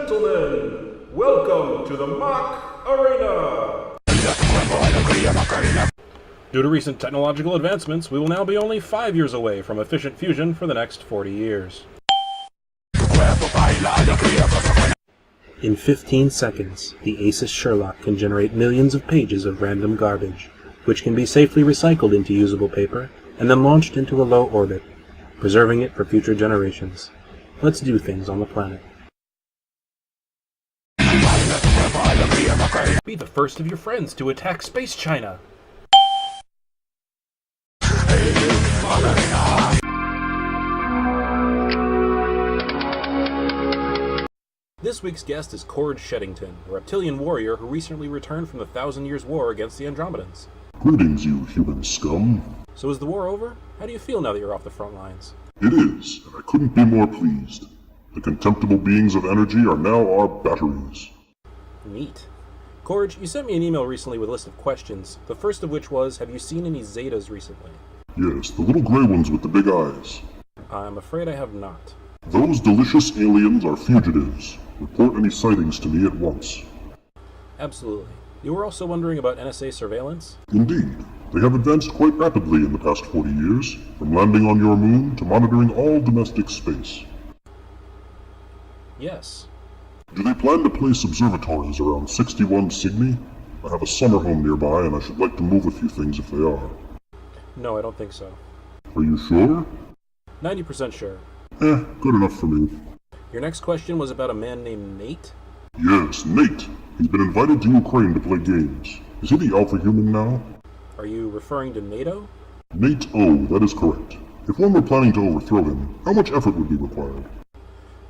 gentlemen, welcome to the Macarena! Due to recent technological advancements, we will now be only 5 years away from efficient fusion for the next 40 years. In 15 seconds, the Asus Sherlock can generate millions of pages of random garbage, which can be safely recycled into usable paper and then launched into a low orbit, preserving it for future generations. Let's do things on the planet. Be the first of your friends to attack Space China. This week's guest is Keorge Sheddington, a reptilian warrior who recently returned from the 1,000 Years' War against the Andromedans. Greetings, you human scum. So is the war over? How do you feel now that you're off the front lines? It is, and I couldn't be more pleased. The contemptible beings of energy are now our batteries. Neat. Keorge, you sent me an email recently with a list of questions, the first of which was, have you seen any Zetas recently? Yes, the little gray ones with the big eyes. I'm afraid I have not. Those delicious aliens are fugitives. Report any sightings to me at once. Absolutely. You were also wondering about NSA surveillance? Indeed. They have advanced quite rapidly in the past 40 years, from landing on your moon to monitoring all domestic space. Yes. Do they plan to place observatories around 61 Cygni? I have a summer home nearby, and I should like to move a few things if they are. No, I don't think so. Are you sure? 90% sure. Good enough for me. Your next question was about a man named Nate? Yes, Nate. He's been invited to Ukraine to play games. Is he the Alpha Human now? Are you referring to NATO? Nate O, that is correct. If one were planning to overthrow him, how much effort would be required?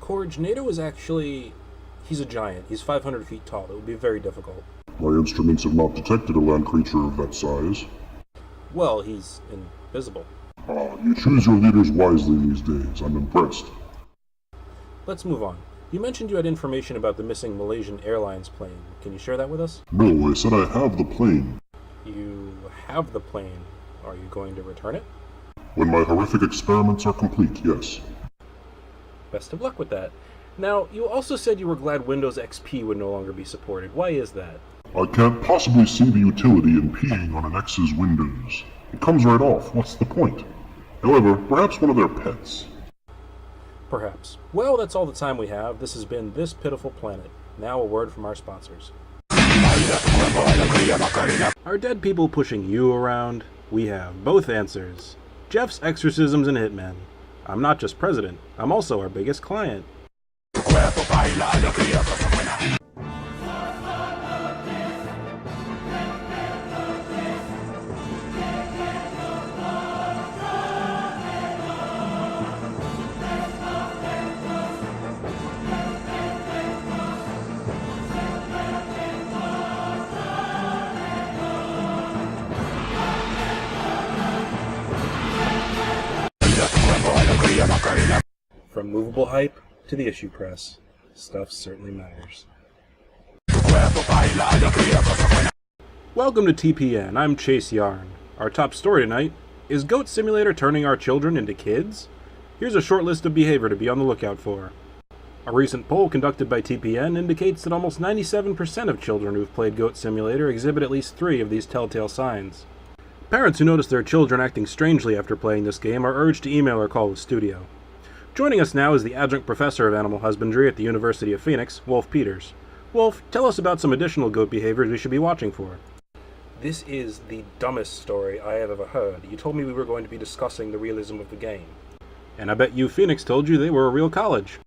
Keorge, NATO is actually... he's a giant. He's 500 feet tall. It would be very difficult. My instruments have not detected a land creature of that size. Well, he's invisible. You choose your leaders wisely these days. I'm impressed. Let's move on. You mentioned you had information about the missing Malaysian Airlines plane. Can you share that with us? No, I said I have the plane. You have the plane. Are you going to return it? When my horrific experiments are complete, yes. Best of luck with that. Now, you also said you were glad Windows XP would no longer be supported. Why is that? I can't possibly see the utility in peeing on an X's Windows. It comes right off. What's the point? However, perhaps one of their pets. Perhaps. Well, that's all the time we have. This has been This Pitiful Planet. Now a word from our sponsors. Are dead people pushing you around? We have both answers. Jeff's Exorcisms and Hitmen. I'm not just president, I'm also our biggest client. From movable hype to the issue press, stuff certainly matters. Welcome to TPN, I'm Chase Yarn. Our top story tonight, is Goat Simulator turning our children into kids? Here's a short list of behavior to be on the lookout for. A recent poll conducted by TPN indicates that almost 97% of children who've played Goat Simulator exhibit at least 3 of these telltale signs. Parents who notice their children acting strangely after playing this game are urged to email or call the studio. Joining us now is the adjunct professor of animal husbandry at the University of Phoenix, Wolf Peters. Wolf, tell us about some additional goat behaviors we should be watching for. This is the dumbest story I have ever heard. You told me we were going to be discussing the realism of the game. And I bet you Phoenix told you they were a real college.